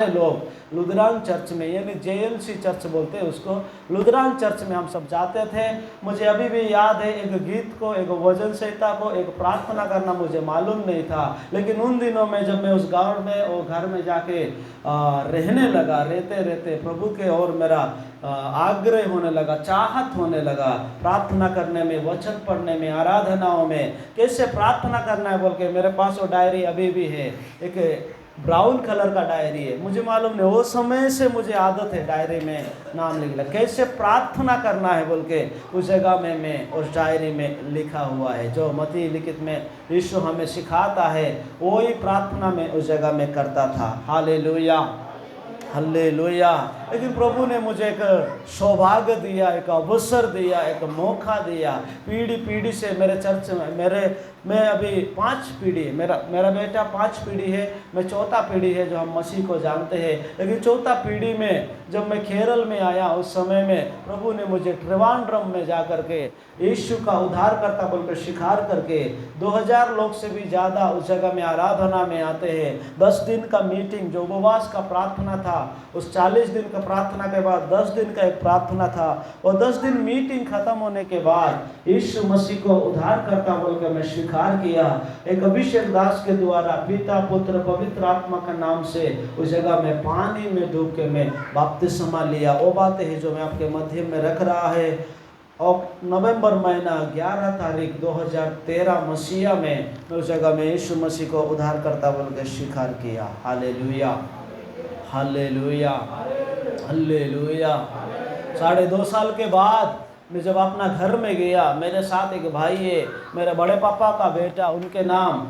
लोग लुथरान चर्च में, यानी JLC चर्च बोलते हैं उसको, लुथरान चर्च में हम सब जाते थे। मुझे अभी भी याद है, एक गीत को, एक वचन संहिता को, एक प्रार्थना करना मुझे मालूम नहीं था। लेकिन उन दिनों में जब मैं उस गांव में और घर में जाके रहने लगा, रहते रहते प्रभु के और मेरा आग्रह होने लगा, चाहत होने लगा प्रार्थना करने में, वचन पढ़ने में, आराधनाओं में कैसे प्रार्थना करना है बोल के। मेरे पास वो डायरी अभी भी है, एक ब्राउन कलर का डायरी है। मुझे मालूम नहीं, वो समय से मुझे आदत है डायरी में नाम लिखना, कैसे प्रार्थना करना है बोल के उस जगह में मैं उस डायरी में लिखा हुआ है। जो मत्ती लिखित में यीशु हमें सिखाता है वही प्रार्थना में उस जगह में करता था। Hallelujah, hallelujah. लेकिन प्रभु ने मुझे एक सौभाग्य दिया, एक अवसर दिया, एक मौका दिया। पीढ़ी पीढ़ी से मेरे चर्च में मैं अभी 5 पीढ़ी, मेरा बेटा 5 पीढ़ी है, मैं चौथा पीढ़ी है जो हम मसीह को जानते हैं। लेकिन चौथा पीढ़ी में जब मैं केरल में आया, उस समय में प्रभु ने मुझे त्रिवांड्रम में जा कर के यीशु का उद्धारकर्ता बोलकर स्वीकार करके 2000 लोग से भी ज़्यादा उस जगह में आराधना में आते हैं। 10 दिन का मीटिंग, जो उपवास का प्रार्थना था, उस 40 दिन का प्रार्थना के बाद 10 दिन का एक प्रार्थना था। और 10 दिन मीटिंग खत्म होने के बाद यीशु मसीह को उद्धारकर्ता बोलकर मैं स्वीकार किया। एक अभिषेक दास के द्वारा पिता पुत्र पवित्र आत्मा का नाम से उस जगह में पानी में डूब के मैं बपतिस्मा लिया। वो बातें हैं जो मैं आपके मध्य में रख रहा है। और नवंबर महीना 11 तारीख 2013 मसीहा में मैं उस जगह में यीशु मसीह को उद्धारकर्ता बोलकर स्वीकार किया। Hallelujah, hallelujah, hallelujah. 2.5 साल के बाद मैं जब अपना घर में गया, मेरे साथ एक भाई है, मेरे बड़े पापा का बेटा, उनके नाम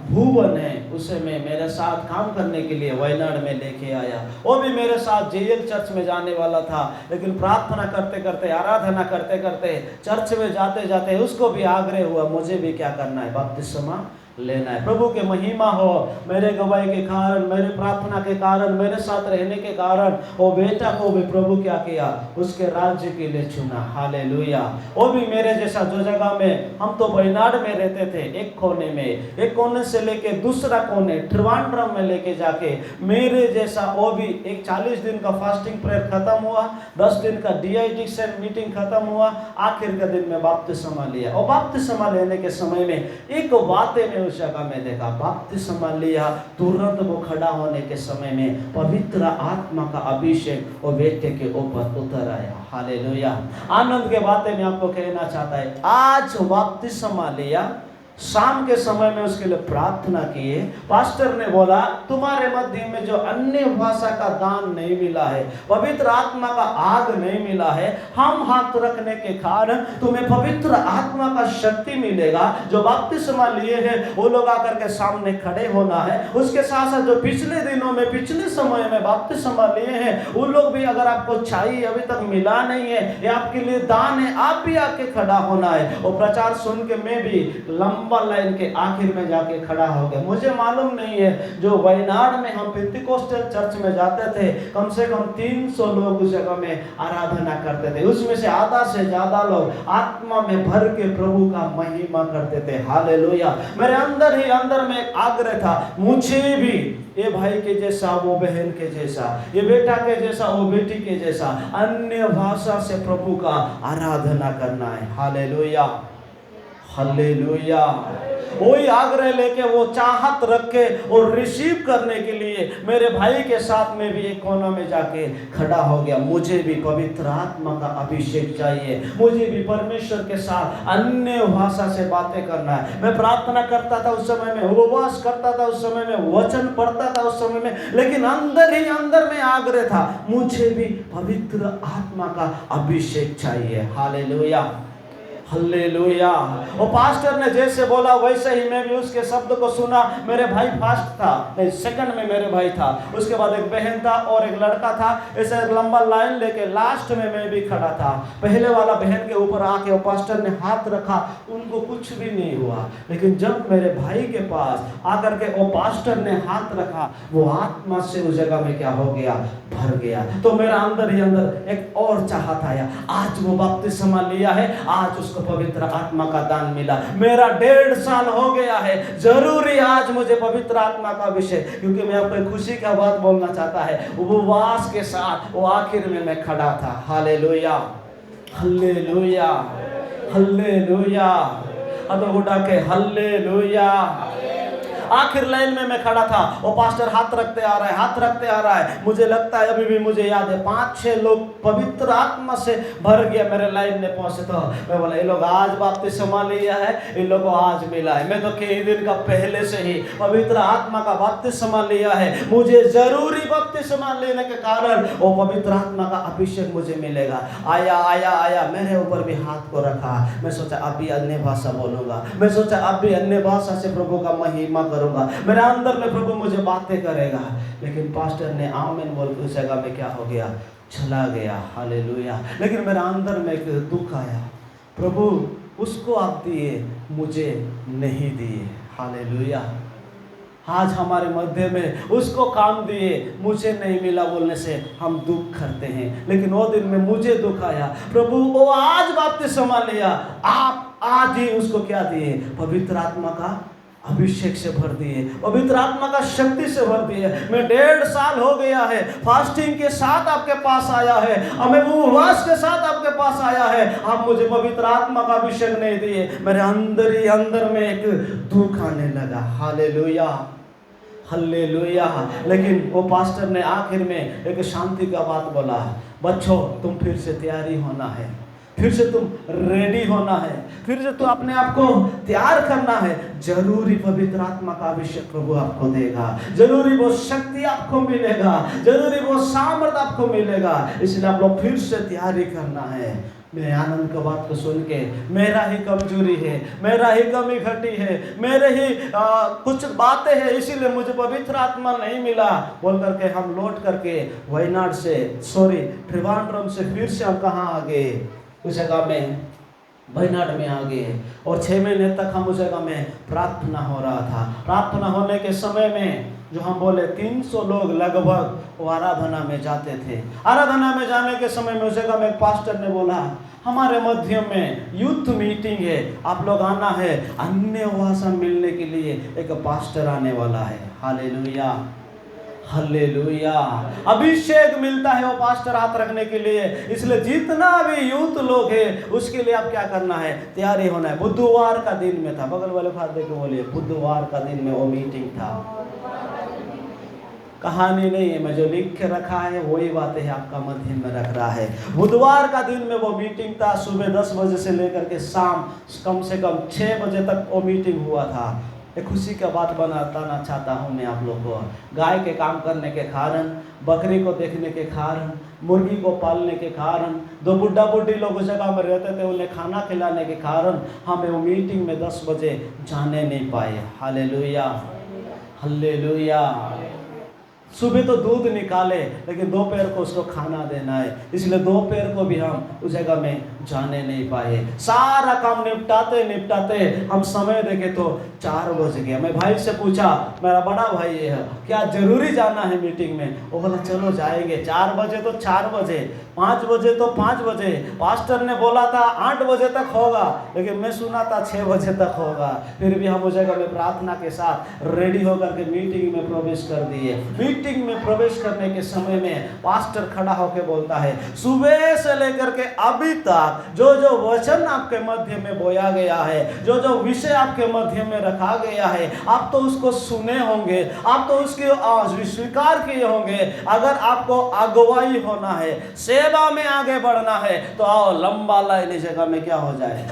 भुवन है, उसे मैं मेरे साथ काम करने के लिए वायनाड में लेके आया। वो भी मेरे साथ JL चर्च में जाने वाला था। लेकिन प्रार्थना करते करते, आराधना करते करते, चर्च में जाते जाते उसको भी आग्रह हुआ मुझे भी क्या करना है, बपतिस्मा लेना है। प्रभु के महिमा हो, मेरे गवाही के कारण, मेरे प्रार्थना के कारण, मेरे साथ रहने के कारण वो बेटा को भी प्रभु क्या किया, उसके राज्य के लिए चुना। हालेलुया। वो भी मेरे जैसा, जो जगह में हम तो वायनाड में रहते थे, एक कोने से लेके दूसरा कोने त्रिवांड्रम में लेके जाके, मेरे जैसा वो भी एक 40 दिन का फास्टिंग प्रेयर खत्म हुआ, 10 दिन का डिहाइड्रेशन मीटिंग खत्म हुआ, आखिर के दिन में बपतिस्मा लिया। और बपतिस्मा लेने के समय में एक बातें में उस जगह में देखा, बपतिस्मा लिया, तुरंत वो खड़ा होने के समय में पवित्र आत्मा का अभिषेक वो बेटे के ऊपर उतर आया। हालेलुया। आनंद के बातें में आपको कहना चाहता है, आज बपतिस्मा लिया, शाम के समय में उसके लिए प्रार्थना किए। पास्टर ने बोला तुम्हारे मध्य में जो अन्य भाषा का दान नहीं मिला है, पवित्र आत्मा का आग नहीं मिला है, हम हाथ रखने के कारण तुम्हें पवित्र आत्मा का शक्ति मिलेगा। जो बपतिस्मा लिए हैं वो लोग आकर के सामने खड़े होना है। उसके साथ साथ जो पिछले दिनों में, पिछले समय में बपतिस्मा लिए हैं, उन लोग भी अगर आपको चाहिए, अभी तक मिला नहीं है, ये आपके लिए दान है, आप भी आके खड़ा होना है। और प्रचार सुन के मैं भी लंबा लाइन के आखिर में जाके खड़ा हो गया। मुझे मालूम नहीं है, जो वायनाड में हम पेंटिकोस्टल चर्च में जाते थे, कम से कम 300 लोग उस जगह में आराधना करते थे। उसमें से आधा से ज्यादा लोग आत्मा में भर के प्रभु का महिमा करते थे। हालेलुया। मेरे अंदर ही अंदर में एक आग्रह था, मुझे भी ये भाई के जैसा, वो बहन के जैसा, ये बेटा के जैसा, वो बेटी के जैसा अन्य भाषा से प्रभु का आराधना करना है। Hallelujah, hallelujah. वही आग्रह लेके, वो चाहत रख के और रिसीव करने के लिए मेरे भाई के साथ में भी एक कोना में जाके खड़ा हो गया। मुझे भी पवित्र आत्मा का अभिषेक चाहिए, मुझे भी परमेश्वर के साथ अन्य भाषा से बातें करना है। मैं प्रार्थना करता था उस समय में, उपवास करता था उस समय में, वचन पढ़ता था उस समय में, लेकिन अंदर ही अंदर में आग्रह था, मुझे भी पवित्र आत्मा का अभिषेक चाहिए। Hallelujah, hallelujah. और पास्टर ने जैसे बोला वैसे ही मैं भी उसके शब्द को सुना। मेरे भाई फर्स्ट था, नहीं सेकंड में मेरे भाई था, उसके बाद एक बहन था और एक लड़का था। ऐसे लंबा लाइन लेके लास्ट में मैं भी खड़ा था। पहले वाला बहन के ऊपर आके वो पास्टर ने हाथ रखा, उनको कुछ भी नहीं हुआ। लेकिन जब मेरे भाई के पास आकर के वो पास्टर ने हाथ रखा, वो आत्मा से उस जगह में क्या हो गया, भर गया। तो मेरा अंदर ही अंदर एक और चाहत आया, आज वो बपतिस्मा लिया है, आज उसको उसको पवित्र आत्मा का दान मिला। मेरा 1.5 साल हो गया है, जरूरी आज मुझे पवित्र आत्मा का विषय, क्योंकि मैं आपको एक खुशी का बात बोलना चाहता है। उपवास के साथ वो आखिर में मैं खड़ा था। Hallelujah, hallelujah, hallelujah. हाथ उठा के हालेलुया। आखिर लाइन में मैं खड़ा था, वो पास्टर हाथ रखते आ रहा है, हाथ रखते आ रहा है। मुझे लगता है अभी भी मुझे याद है 5-6 लोग पवित्र आत्मा से भर गया मेरे लाइन में पहुंचे। तो मैं बोला ये लोग आज बपतिस्मा लिया है, इन लोगों को आज मिला है। मैं तो कई दिन का पहले से ही पवित्र आत्मा का बपतिस्मा लिया है। मुझे जरूरी बपतिस्मा लेने के कारण वो पवित्र आत्मा का अभिषेक मुझे मिलेगा। आया आया आया, मेरे ऊपर भी हाथ को रखा। मैं सोचा अब भी अन्य भाषा बोलूंगा, मैं सोचा अब भी अन्य भाषा से प्रभु का महिमा करूंगा, मेरे अंदर में प्रभु मुझे बातें करेगा। लेकिन पास्टर ने आमीन बोल के उस जगह में क्या हो गया, चला गया। हालेलुया। लेकिन मेरे अंदर में एक दुख आया, प्रभु उसको आप दिए, मुझे नहीं दिए। हालेलुया। आज हमारे मध्य में उसको काम दिए, मुझे नहीं मिला बोलने से हम दुख करते हैं। लेकिन वो दिन में मुझे दुख आया, प्रभु वो आज बपतिस्मा लिया, आप आज ही उसको क्या दिए, पवित्र आत्मा का अभिषेक से भर दिए, पवित्र आत्मा का शक्ति से भर दिए। मैं 1.5 साल हो गया है, फास्टिंग के साथ आपके पास आया है, हमें उपवास के साथ आपके पास आया है, आप मुझे पवित्र आत्मा का अभिषेक नहीं दिए। मेरे अंदर ही अंदर में एक दुख आने लगा। Hallelujah, hallelujah. लेकिन वो पास्टर ने आखिर में एक शांति का बात बोला, बच्चों तुम फिर से तैयारी होना है, फिर से तुम रेडी होना है, फिर से तुम अपने आप को तैयार करना है। जरूरी पवित्र आत्मा का अभिषेक प्रभु आपको देगा, जरूरी वो शक्ति आपको मिलेगा, जरूरी वो सामर्थ आपको मिलेगा। इसलिए आप लोग फिर से तैयारी करना है। मेरे आनंद का बात को सुन के, मेरा ही कमजोरी है, मेरा ही कमी घटी है, मेरे ही कुछ बातें हैं, इसीलिए मुझे पवित्र आत्मा नहीं मिला बोल करके हम लौट करके वायनाड से त्रिवेंद्रम से फिर से हम कहाँ आ गए, उस जगह में वायनाड में आ गए। और 6 महीने तक हम उस जगह में प्रार्थना हो रहा था। प्रार्थना होने के समय में जो हम बोले 300 लोग लगभग वो आराधना में जाते थे। आराधना में जाने के समय में उस जगह में एक पास्टर ने बोला, हमारे मध्य में यूथ मीटिंग है, आप लोग आना है, अन्य भाषा मिलने के लिए एक पास्टर आने वाला है। Hallelujah, hallelujah. अभिषेक मिलता है वो पास्टर हाथ रखने के लिए। इसलिए जितना भी यूथ लोग है उसके लिए आप क्या करना है, तैयारी होना है। बुधवार का दिन में था, बगल वाले हाथ देके बोलिए, बुधवार का दिन में वो मीटिंग था। कहानी नहीं है, मैं जो लिख के रखा है वही बातें है आपका मध्य में रख रहा है। बुधवार का दिन में वो मीटिंग था। सुबह 10 बजे से लेकर के शाम कम से कम 6 बजे तक वो मीटिंग हुआ था। एक खुशी का बात बताना चाहता हूँ मैं आप लोगों को। गाय के काम करने के कारण, बकरी को देखने के कारण, मुर्गी को पालने के कारण, 2 बुढ़ा बुढ़ी लोग उस जगह में रहते थे, उन्हें खाना खिलाने के कारण हमें वो मीटिंग में 10 बजे जाने नहीं पाए। Hallelujah, hallelujah. सुबह तो दूध निकाले, लेकिन दोपहर को उसको खाना देना है, इसलिए दोपहर को भी हम उस जगह में जाने नहीं पाए। सारा काम निपटाते निपटाते हम समय देखे तो 4 बज गया। मैं भाई से पूछा, मेरा बड़ा भाई है, क्या जरूरी जाना है मीटिंग में? वो बोला चलो जाएंगे। 4 बजे तो 4 बजे, 5 बजे तो 5 बजे। पास्टर ने बोला था 8 बजे तक होगा, लेकिन मैं सुना था 6 बजे तक होगा। फिर भी हम उस जगह में प्रार्थना के साथ रेडी होकर के मीटिंग में प्रवेश कर दिए। मीटिंग में प्रवेश करने के समय में पास्टर खड़ा होकर बोलता है, सुबह से लेकर के अभी तक जो जो वचन आपके मध्य में बोया गया है, जो जो विषय आपके मध्य में रखा गया है, आप तो उसको सुने होंगे, आप तो उसकी स्वीकार किए होंगे। अगर आपको अगुवाई होना है, सेवा में आगे बढ़ना है, तो आओ लंबा लाइन इस जगह में क्या हो जाए,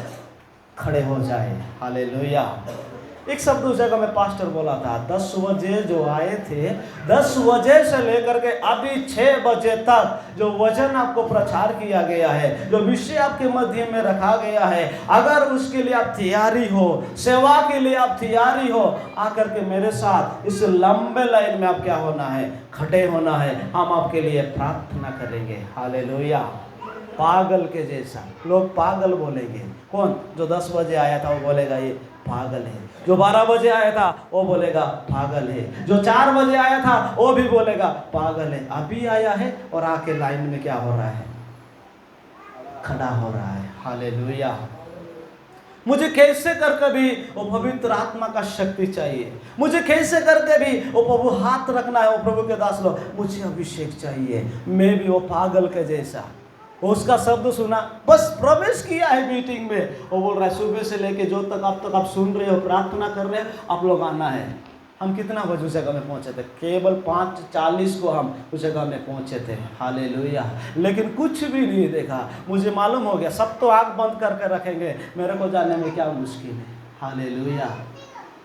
खड़े हो जाए। हालेलुया। एक शब्द उस जगह में पास्टर बोला था, 10 बजे जो आए थे, 10 बजे से लेकर के अभी 6 बजे तक जो वचन आपको प्रचार किया गया है, जो विषय आपके मध्य में रखा गया है, अगर उसके लिए आप तैयारी हो, सेवा के लिए आप तैयारी हो, आकर के मेरे साथ इस लंबे लाइन में आप क्या होना है, खड़े होना है। हम आपके लिए प्रार्थना करेंगे। हालेलुया। पागल के जैसा लोग पागल बोलेंगे। कौन? जो 10 बजे आया था वो बोलेगा ये पागल है, जो 12 बजे आया था वो बोलेगा पागल है, जो 4 बजे आया था वो भी बोलेगा पागल है। अभी आया है और आके लाइन में क्या हो रहा है, खड़ा हो रहा है। हालेलुया। मुझे कैसे करके भी वो पवित्र आत्मा का शक्ति चाहिए, मुझे कैसे करके भी वो प्रभु हाथ रखना है। वो प्रभु के दास लोग, मुझे अभिषेक चाहिए। मैं भी वो पागल के जैसा उसका शब्द सुना, बस प्रवेश किया है मीटिंग में। वो बोल रहा है सुबह से लेके जो तक आप सुन रहे हो, प्रार्थना कर रहे हो, आप लोग आना है। हम कितना बजे उस जगह में पहुंचे थे? केवल 5:40 को हम उस जगह में पहुंचे थे। हालेलुया। लेकिन कुछ भी नहीं देखा। मुझे मालूम हो गया सब तो आँख बंद करके रखेंगे, मेरे को जाने में क्या मुश्किल है। Hallelujah,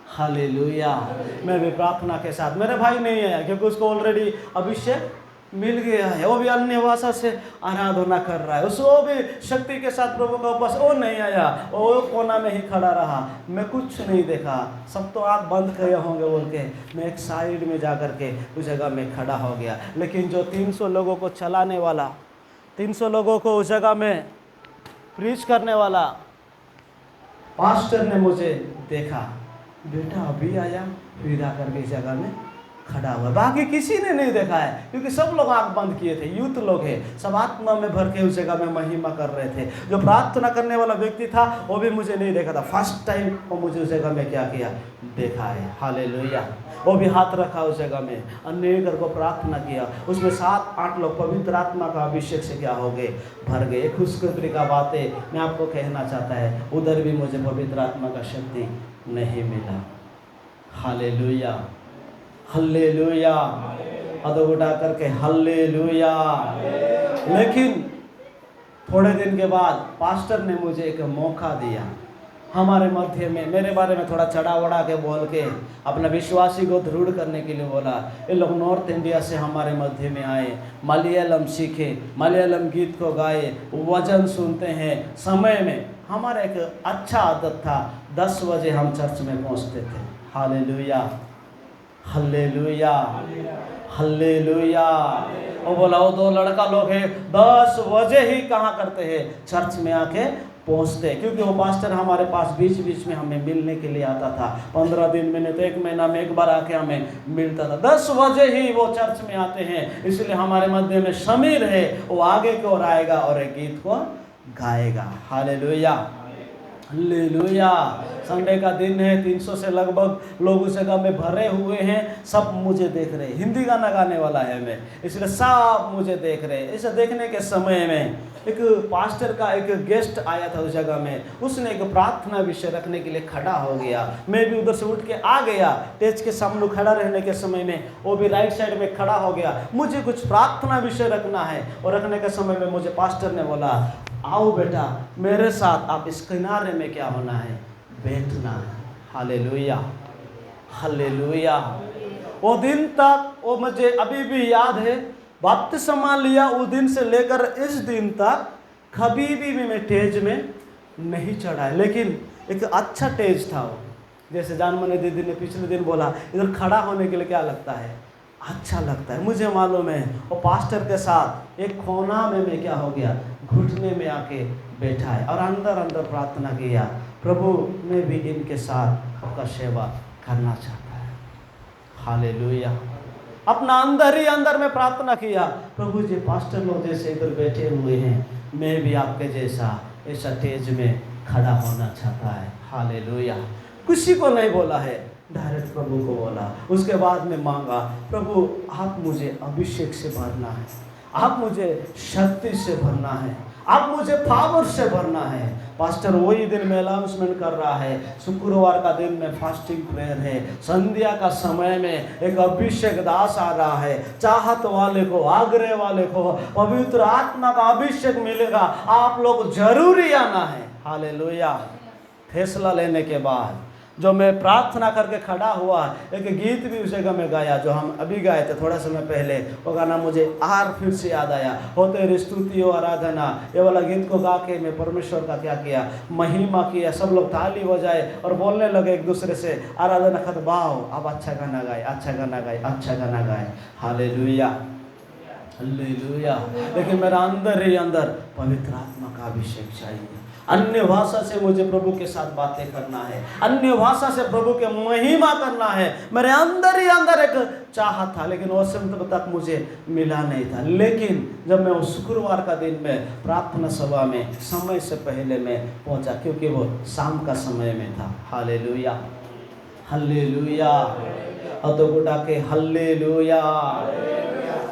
hallelujah. मैं भी प्रार्थना के साथ, मेरे भाई नहीं आया क्योंकि उसको ऑलरेडी अभिषेक मिल गया है, वो भी अन्य भाषा से आराधना कर रहा है, उसको भी शक्ति के साथ प्रभु का उपवास। वो नहीं आया, वो कोना में ही खड़ा रहा, मैं कुछ नहीं देखा। सब तो आँख बंद किए होंगे बोल के मैं एक साइड में जा कर के उस जगह में खड़ा हो गया। लेकिन जो 300 लोगों को चलाने वाला, 300 लोगों को उस जगह में प्रीच करने वाला पास्टर ने मुझे देखा, बेटा अभी आया, फिर आकर के इस जगह में खड़ा हुआ। बाकी किसी ने नहीं देखा है क्योंकि सब लोग आंख बंद किए थे। यूथ लोग हैं, सब आत्मा में भर के उस जगह में महिमा कर रहे थे। जो प्रार्थना करने वाला व्यक्ति था वो भी मुझे नहीं देखा था। फर्स्ट टाइम वो मुझे उस जगह में क्या किया, देखा है। हालेलुया। वो भी हाथ रखा उस जगह में, अन्य को प्रार्थना किया। उसमें 7-8 लोग पवित्र आत्मा का अभिषेक से क्या हो गए, भर गए। खुशखबरी का बातें मैं आपको कहना चाहता है, उधर भी मुझे पवित्र आत्मा का शक्ति नहीं मिला। Hallelujah, hallelujah. हाथ उठा करके हल्लेलुया। लेकिन थोड़े दिन के बाद पास्टर ने मुझे एक मौका दिया हमारे मध्य में, मेरे बारे में थोड़ा चढ़ा वड़ा के बोल के अपना विश्वासी को दृढ़ करने के लिए बोला। ये लोग नॉर्थ इंडिया से हमारे मध्य में आए, मलयालम सीखे, मलयालम गीत को गाए, वचन सुनते हैं। समय में हमारा एक अच्छा आदत था, 10 बजे हम चर्च में पहुंचते थे। Hallelujah, hallelujah, hallelujah. वो बोला वो 2 लड़का लोग हैं 10 बजे ही कहाँ करते हैं, चर्च में आके पहुँचते हैं। क्योंकि वो पास्टर हमारे पास बीच बीच में हमें मिलने के लिए आता था। 15 दिन में नहीं तो 1 महीना में एक बार आके हमें मिलता था। 10 बजे ही वो चर्च में आते हैं, इसलिए हमारे मध्य में समीर है, वो आगे की ओर आएगा और एक गीत को गाएगा। Hallelujah, hallelujah. संडे का दिन है, 300 से लगभग लोग उस जगह में भरे हुए हैं। सब मुझे देख रहे हैं, हिंदी गाना गाने वाला है मैं, इसलिए सब मुझे देख रहे हैं। इसे देखने के समय में एक पास्टर का एक गेस्ट आया था उस जगह में, उसने एक प्रार्थना विषय रखने के लिए खड़ा हो गया। मैं भी उधर से उठ के आ गया, स्टेज के सामने खड़ा रहने के समय में वो भी राइट साइड में खड़ा हो गया। मुझे कुछ प्रार्थना विषय रखना है, और रखने के समय में मुझे पास्टर ने बोला, आओ बेटा मेरे साथ, आप इस किनारे में क्या होना है, बैठना है। Hallelujah, hallelujah. वो दिन तक वो मुझे अभी भी याद है, बपतिस्मा लिया उस दिन से लेकर इस दिन तक कभी भी मैं स्टेज में नहीं चढ़ा है। लेकिन एक अच्छा स्टेज था वो, जैसे जानमनी दीदी ने पिछले दिन बोला, इधर खड़ा होने के लिए क्या लगता है, अच्छा लगता है। मुझे मालूम है वो पास्टर के साथ एक कोना में मैं क्या हो गया, घुटने में आके बैठा है और अंदर अंदर प्रार्थना किया, प्रभु मैं भी इनके साथ आपका सेवा करना चाहता है। हालेलुया। अपना अंदर ही अंदर में प्रार्थना किया, प्रभु जी पास्टर लोग जैसे इधर बैठे हुए हैं, मैं भी आपके जैसा ऐसा स्टेज में खड़ा होना चाहता है। हालेलुया। किसी को नहीं बोला है, डायरेक्ट प्रभु को बोला। उसके बाद में मांगा, प्रभु आप मुझे अभिषेक से भरना है, आप मुझे शक्ति से भरना है, आप मुझे पावर से भरना है। पास्टर वही दिन में अनाउंसमेंट कर रहा है, शुक्रवार का दिन में फास्टिंग प्रेयर है, संध्या का समय में एक अभिषेक दास आ रहा है। चाहत वाले को, आग्रह वाले को पवित्र आत्मा का अभिषेक मिलेगा, आप लोग जरूरी आना है। हालेलुया। फैसला लेने के बाद जो मैं प्रार्थना करके खड़ा हुआ, एक गीत भी उस जगह में गाया जो हम अभी गाए थे थोड़ा समय पहले। वो गाना मुझे फिर से याद आया, हो तेरी स्तुति हो आराधना। ये वाला गीत को गा के मैं परमेश्वर का क्या किया, महिमा किया। सब लोग ताली बजाए और बोलने लगे एक दूसरे से, आराधना खत बाओ, अब अच्छा गाना गाए, अच्छा गाना गाए, अच्छा गाना गाए। हालेलुया। हालेलुया। लेकिन मेरा अंदर ही अंदर पवित्र आत्मा का अभिषेक चाहिए। अन्य भाषा से मुझे प्रभु के साथ बातें करना है, अन्य भाषा से प्रभु के महिमा करना है। मेरे अंदर ही अंदर एक चाहत था, लेकिन उस समय तक मुझे मिला नहीं था। लेकिन जब मैं उस शुक्रवार का दिन में प्रार्थना सभा में समय से पहले मैं पहुंचा, क्योंकि वो शाम का समय में था। Hallelujah, hallelujah. और तो बुढ़ा के हालेलुया।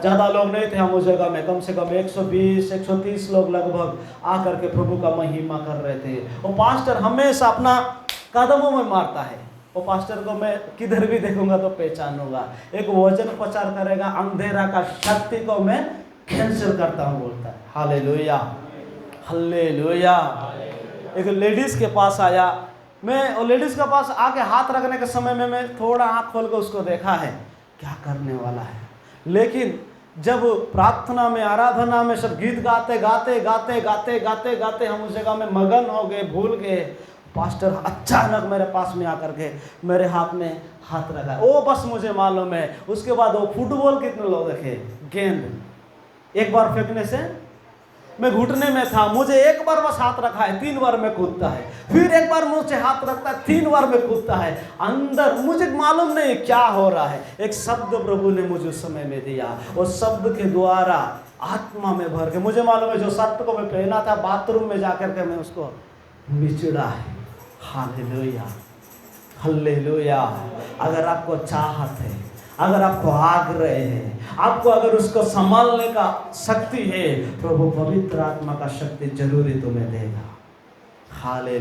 ज़्यादा लोग नहीं थे हम उस जगह में, कम से कम 120-130 लोग लगभग आकर के प्रभु का महिमा कर रहे थे। वो पास्टर हमेशा अपना कदमों में मारता है। वो पास्टर को मैं किधर भी देखूंगा तो पहचानूंगा। एक वचन प्रचार करेगा, अंधेरा का शक्ति को मैं कैंसिल करता हूँ बोलता है। Hallelujah, hallelujah. एक लेडीज़ के पास आया, मैं वो लेडीज़ के पास आके हाथ रखने के समय में मैं थोड़ा आँख खोल के उसको देखा है क्या करने वाला है। लेकिन जब प्रार्थना में, आराधना में सब गीत गाते गाते गाते गाते गाते गाते हम उस जगह में मगन हो गए, भूल गए। पास्टर अचानक मेरे पास में आकर के मेरे हाथ में हाथ रखा। वो बस मुझे मालूम है उसके बाद वो फुटबॉल कितने लोग देखे, गेंद एक बार फेंकने से मैं घुटने में था, मुझे एक बार बस हाथ रखा है, 3 बार में कूदता है, फिर एक बार मुझसे हाथ रखता है, 3 बार में कूदता है। अंदर मुझे मालूम नहीं क्या हो रहा है। एक शब्द प्रभु ने मुझे उस समय में दिया, उस शब्द के द्वारा आत्मा में भर के मुझे मालूम है जो शर्ट को मैं पहना था बाथरूम में जाकर के मैं उसको निचड़ा है। Hallelujah, hallelujah. अगर आपको चाहत है, अगर आपको आग्रह है, आपको अगर उसको संभालने का शक्ति है, प्रभु पवित्र आत्मा का शक्ति जरूरी तुम्हें देगा। हालेलुया।